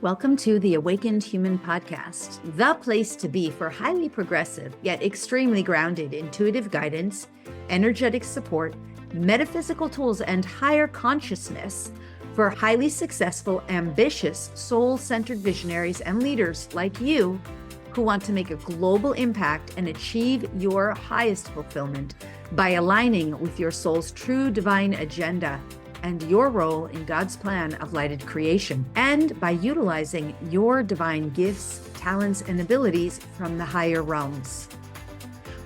Welcome to the Awakened Human Podcast, the place to be for highly progressive yet extremely grounded intuitive guidance, energetic support, metaphysical tools, and higher consciousness for highly successful, ambitious, soul-centered visionaries and leaders like you who want to make a global impact and achieve your highest fulfillment by aligning with your soul's true divine agenda and your role in God's plan of lighted creation, and by utilizing your divine gifts, talents, and abilities from the higher realms.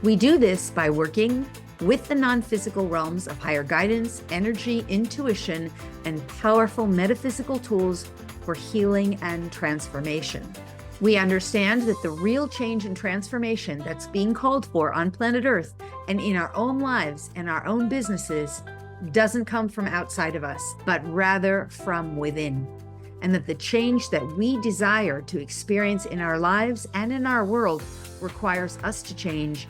We do this by working with the non-physical realms of higher guidance, energy, intuition, and powerful metaphysical tools for healing and transformation. We understand that the real change and transformation that's being called for on planet Earth and in our own lives and our own businesses doesn't come from outside of us, but rather from within. And that the change that we desire to experience in our lives and in our world requires us to change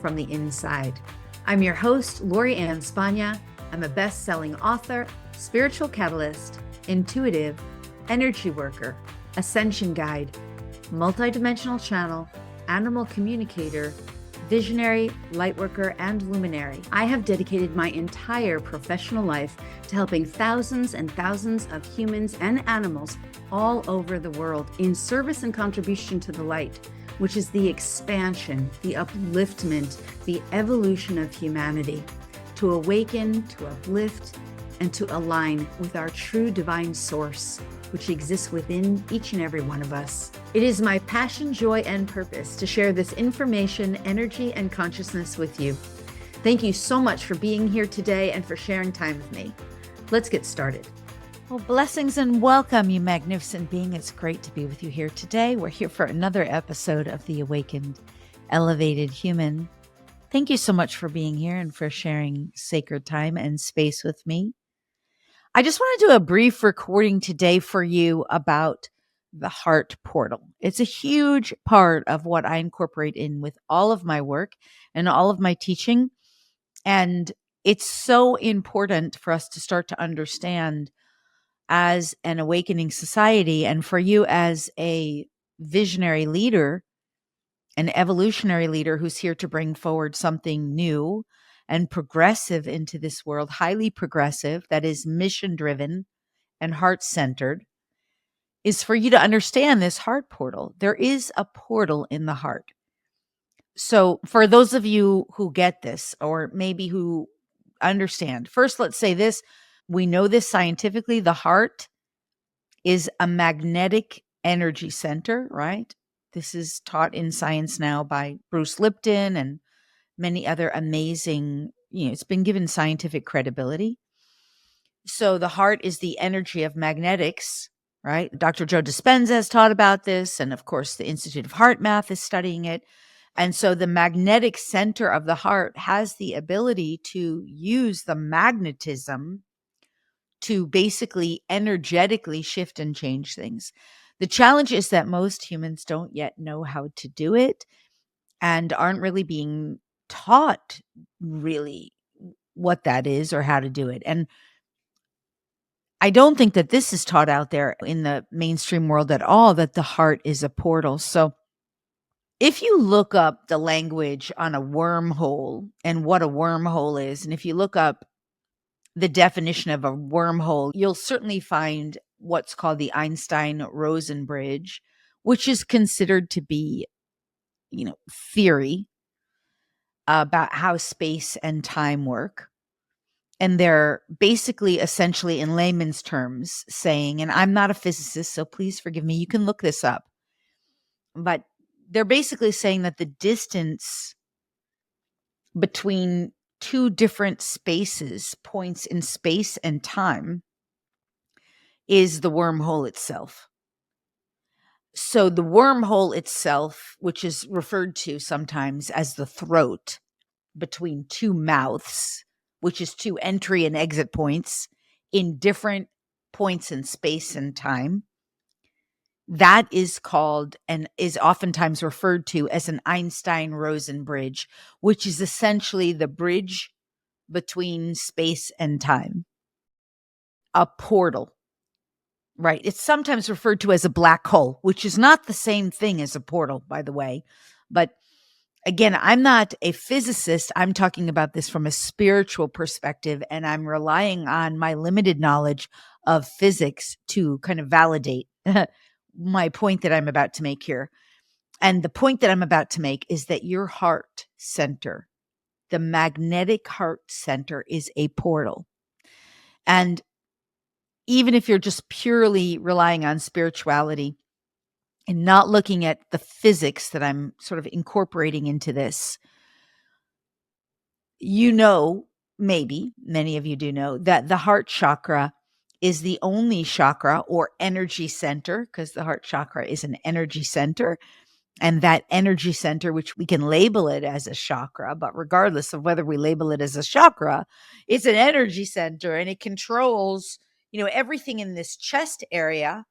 from the inside. I'm your host, Lori Ann Spagna. I'm a best-selling author, spiritual catalyst, intuitive, energy worker, ascension guide, multidimensional channel, animal communicator, visionary, lightworker, and luminary. I have dedicated my entire professional life to helping thousands and thousands of humans and animals all over the world in service and contribution to the light, which is the expansion, the upliftment, the evolution of humanity, to awaken, to uplift, and to align with our true divine source, which exists within each and every one of us. It is my passion, joy, and purpose to share this information, energy, and consciousness with you. Thank you so much for being here today and for sharing time with me. Let's get started. Well, blessings and welcome, you magnificent being. It's great to be with you here today. We're here for another episode of The Awakened Elevated Human. Thank you so much for being here and for sharing sacred time and space with me. I just want to do a brief recording today for you about the heart portal. It's a huge part of what I incorporate in with all of my work and all of my teaching. And it's so important for us to start to understand as an awakening society, and for you as a visionary leader, an evolutionary leader who's here to bring forward something new and progressive into this world, highly progressive, that is mission-driven and heart-centered, is for you to understand this heart portal. There is a portal in the heart. So for those of you who get this, or maybe who understand, first let's say this, we know this scientifically, the heart is a magnetic energy center, right? This is taught in science now by Bruce Lipton and many other amazing, it's been given scientific credibility. So the heart is the energy of magnetics, right? Dr. Joe Dispenza has taught about this. And of course, the Institute of HeartMath is studying it. And so the magnetic center of the heart has the ability to use the magnetism to basically energetically shift and change things. The challenge is that most humans don't yet know how to do it and aren't really being taught really what that is or how to do it. And I don't think that this is taught out there in the mainstream world at all, that the heart is a portal. So if you look up the language on a wormhole and what a wormhole is, and if you look up the definition of a wormhole, you'll certainly find what's called the Einstein-Rosen bridge, which is considered to be, theory about how space and time work. And they're basically, essentially, in layman's terms, saying, and I'm not a physicist, so please forgive me, you can look this up, but they're basically saying that the distance between two different spaces, points in space and time, is the wormhole itself. So the wormhole itself, which is referred to sometimes as the throat between two mouths, which is two entry and exit points in different points in space and time, that is called and is oftentimes referred to as an Einstein-Rosen bridge, which is essentially the bridge between space and time. A portal, right? It's sometimes referred to as a black hole, which is not the same thing as a portal, by the way. But again, I'm not a physicist. I'm talking about this from a spiritual perspective, and I'm relying on my limited knowledge of physics to kind of validate my point that I'm about to make here. And the point that I'm about to make is that your heart center, the magnetic heart center, is a portal. And even if you're just purely relying on spirituality and not looking at the physics that I'm sort of incorporating into this, maybe many of you do know that the heart chakra is the only chakra or energy center, because the heart chakra is an energy center. And that energy center, which we can label it as a chakra, but regardless of whether we label it as a chakra, it's an energy center, and it controls, everything in this chest area,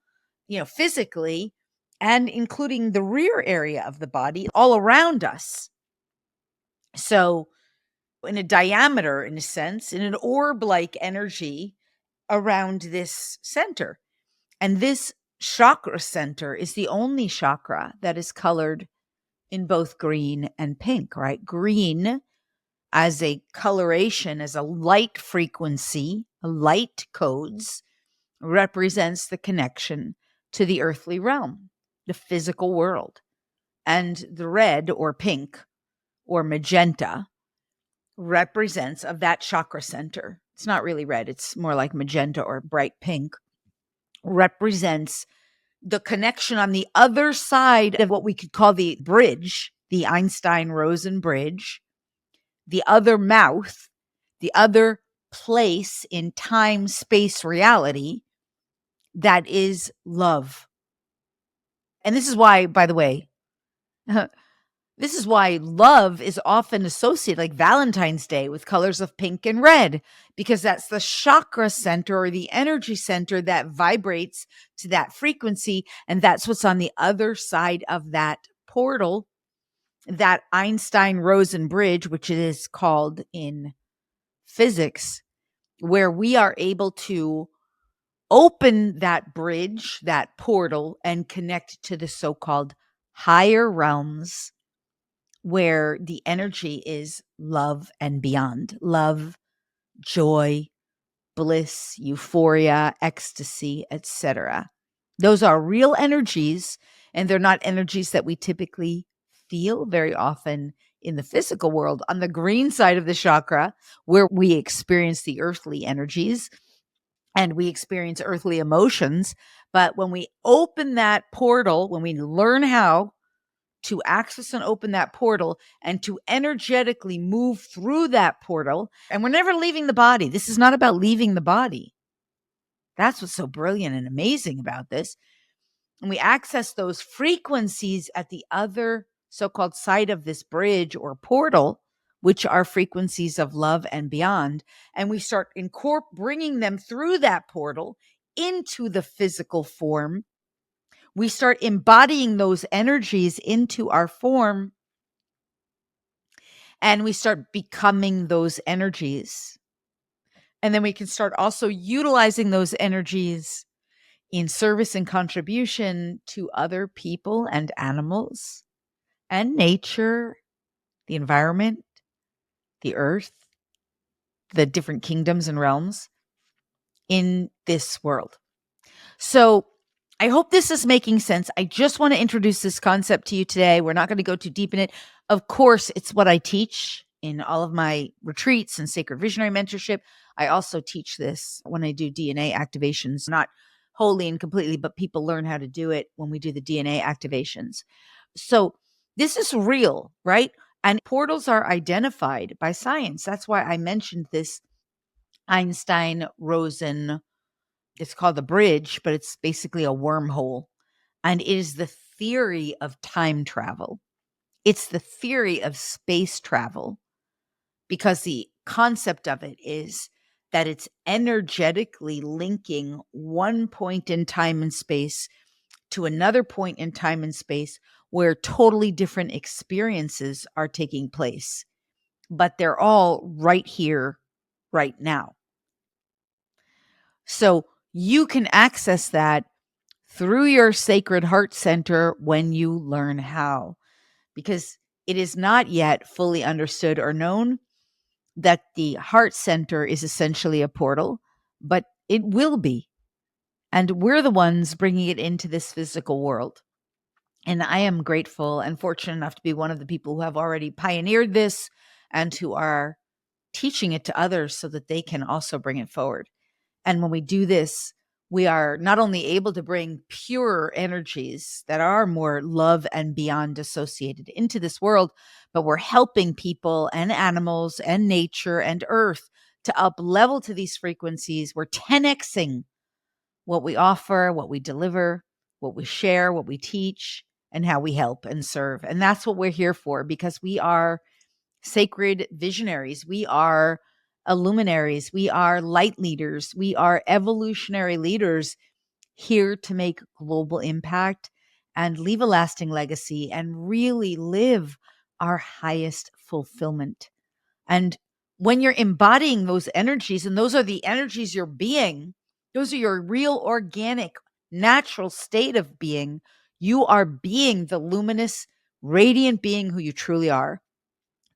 physically, and including the rear area of the body all around us. So in a diameter, in a sense, in an orb-like energy around this center. And this chakra center is the only chakra that is colored in both green and pink, right? Green as a coloration, as a light frequency, light codes, represents the connection to the earthly realm, the physical world. And the red or pink or magenta represents of that chakra center. It's not really red. It's more like magenta or bright pink. Represents the connection on the other side of what we could call the bridge, the Einstein-Rosen bridge, the other mouth, the other place in time, space, reality, that is love. And this is why, by the way, this is why love is often associated, like Valentine's Day, with colors of pink and red, because that's the chakra center or the energy center that vibrates to that frequency. And that's what's on the other side of that portal, that Einstein-Rosen bridge, which it is called in physics, where we are able to open that bridge, that portal, and connect to the so-called higher realms, where the energy is love and beyond. Love, joy, bliss, euphoria, ecstasy, etc. Those are real energies, and they're not energies that we typically feel very often in the physical world. On the green side of the chakra, where we experience the earthly energies and we experience earthly emotions. But when we open that portal, when we learn how to access and open that portal and to energetically move through that portal. And we're never leaving the body. This is not about leaving the body. That's what's so brilliant and amazing about this. And we access those frequencies at the other so-called side of this bridge or portal, which are frequencies of love and beyond. And we start bringing them through that portal into the physical form. We start embodying those energies into our form, and we start becoming those energies. And then we can start also utilizing those energies in service and contribution to other people and animals and nature, the environment, the earth, the different kingdoms and realms in this world. So I hope this is making sense. I just want to introduce this concept to you today. We're not going to go too deep in it. Of course, it's what I teach in all of my retreats and Sacred Visionary Mentorship. I also teach this when I do DNA activations, not wholly and completely, but people learn how to do it when we do the DNA activations. So this is real, right? And portals are identified by science. That's why I mentioned this Einstein-Rosen. It's called the bridge, but it's basically a wormhole. And it is the theory of time travel. It's the theory of space travel, because the concept of it is that it's energetically linking one point in time and space to another point in time and space where totally different experiences are taking place, but they're all right here, right now. So you can access that through your sacred heart center when you learn how, because it is not yet fully understood or known that the heart center is essentially a portal, but it will be. And we're the ones bringing it into this physical world. And I am grateful and fortunate enough to be one of the people who have already pioneered this and who are teaching it to others so that they can also bring it forward. And when we do this, we are not only able to bring pure energies that are more love and beyond associated into this world, but we're helping people and animals and nature and earth to up level to these frequencies. We're 10xing what we offer, what we deliver, what we share, what we teach, and how we help and serve. And that's what we're here for, because we are sacred visionaries. We are illuminaries. We are light leaders. We are evolutionary leaders here to make global impact and leave a lasting legacy and really live our highest fulfillment. And when you're embodying those energies, and those are the energies you're being, those are your real organic, natural state of being, you are being the luminous, radiant being who you truly are.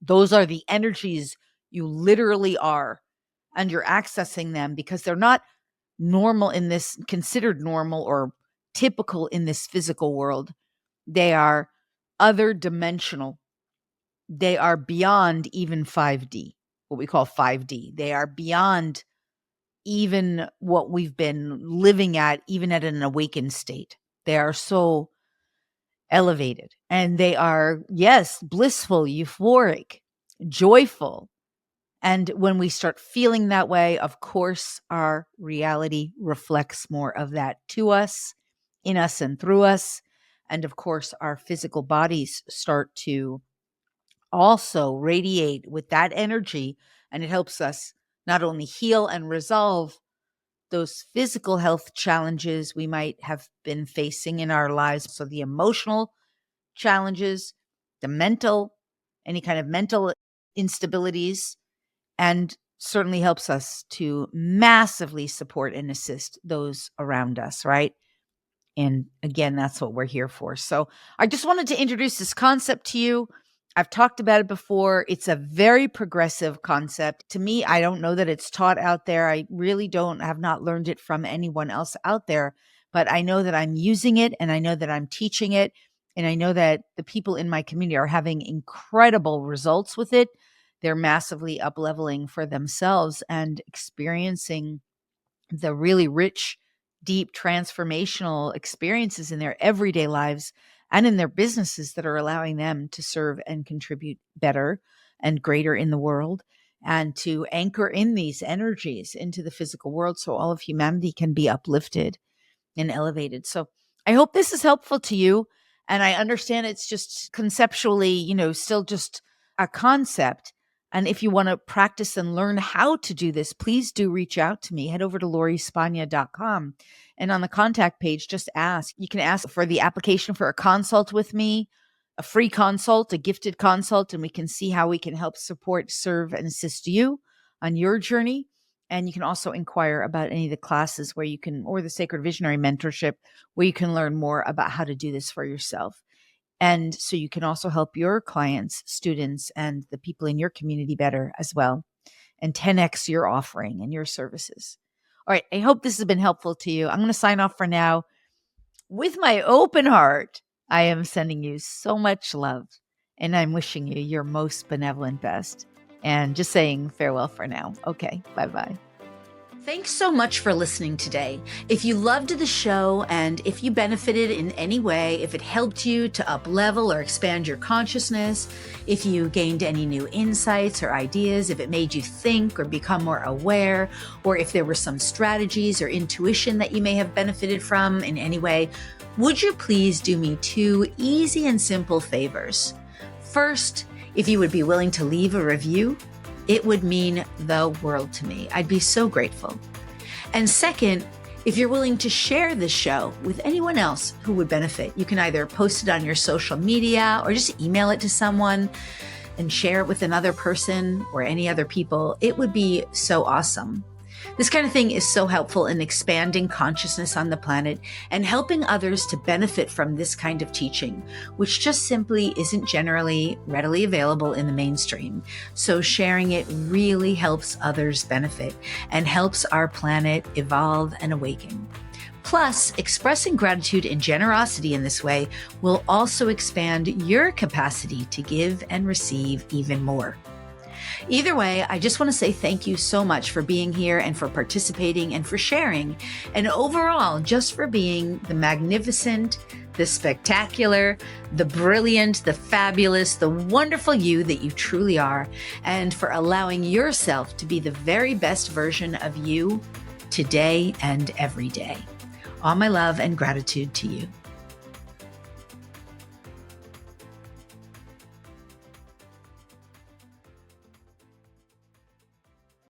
Those are the energies you literally are, and you're accessing them because they're not normal in this, considered normal or typical in this physical world. They are other dimensional. They are beyond even 5D, what we call 5D. They are beyond even what we've been living at, even at an awakened state. They are so elevated, and they are, yes, blissful, euphoric, joyful. And when we start feeling that way, of course, our reality reflects more of that to us, in us and through us. And of course, our physical bodies start to also radiate with that energy. And it helps us not only heal and resolve those physical health challenges we might have been facing in our lives. So the emotional challenges, the mental, any kind of mental instabilities, and certainly helps us to massively support and assist those around us, right? And again, that's what we're here for. So I just wanted to introduce this concept to you. I've talked about it before. It's a very progressive concept. To me, I don't know that it's taught out there. I really have not learned it from anyone else out there, but I know that I'm using it, and I know that I'm teaching it. And I know that the people in my community are having incredible results with it. They're massively up-leveling for themselves and experiencing the really rich, deep, transformational experiences in their everyday lives and in their businesses that are allowing them to serve and contribute better and greater in the world, and to anchor in these energies into the physical world so all of humanity can be uplifted and elevated. So I hope this is helpful to you. And I understand it's just conceptually, still just a concept. And if you want to practice and learn how to do this, please do reach out to me. Head over to LoriSpagna.com. And on the contact page, just ask. You can ask for the application for a consult with me, a free consult, a gifted consult, and we can see how we can help support, serve, and assist you on your journey. And you can also inquire about any of the classes where you can, or the Sacred Visionary Mentorship, where you can learn more about how to do this for yourself. And so you can also help your clients, students, and the people in your community better as well, and 10x your offering and your services. All right. I hope this has been helpful to you. I'm going to sign off for now. With my open heart, I am sending you so much love, and I'm wishing you your most benevolent best. And just saying farewell for now. Okay, bye-bye. Thanks so much for listening today. If you loved the show, and if you benefited in any way, if it helped you to up-level or expand your consciousness, if you gained any new insights or ideas, if it made you think or become more aware, or if there were some strategies or intuition that you may have benefited from in any way, would you please do me 2 easy and simple favors? First, if you would be willing to leave a review, it would mean the world to me. I'd be so grateful. And second, if you're willing to share this show with anyone else who would benefit, you can either post it on your social media or just email it to someone and share it with another person or any other people. It would be so awesome. This kind of thing is so helpful in expanding consciousness on the planet and helping others to benefit from this kind of teaching, which just simply isn't generally readily available in the mainstream. So sharing it really helps others benefit and helps our planet evolve and awaken. Plus, expressing gratitude and generosity in this way will also expand your capacity to give and receive even more. Either way, I just want to say thank you so much for being here and for participating and for sharing, and overall, just for being the magnificent, the spectacular, the brilliant, the fabulous, the wonderful you that you truly are, and for allowing yourself to be the very best version of you today and every day. All my love and gratitude to you.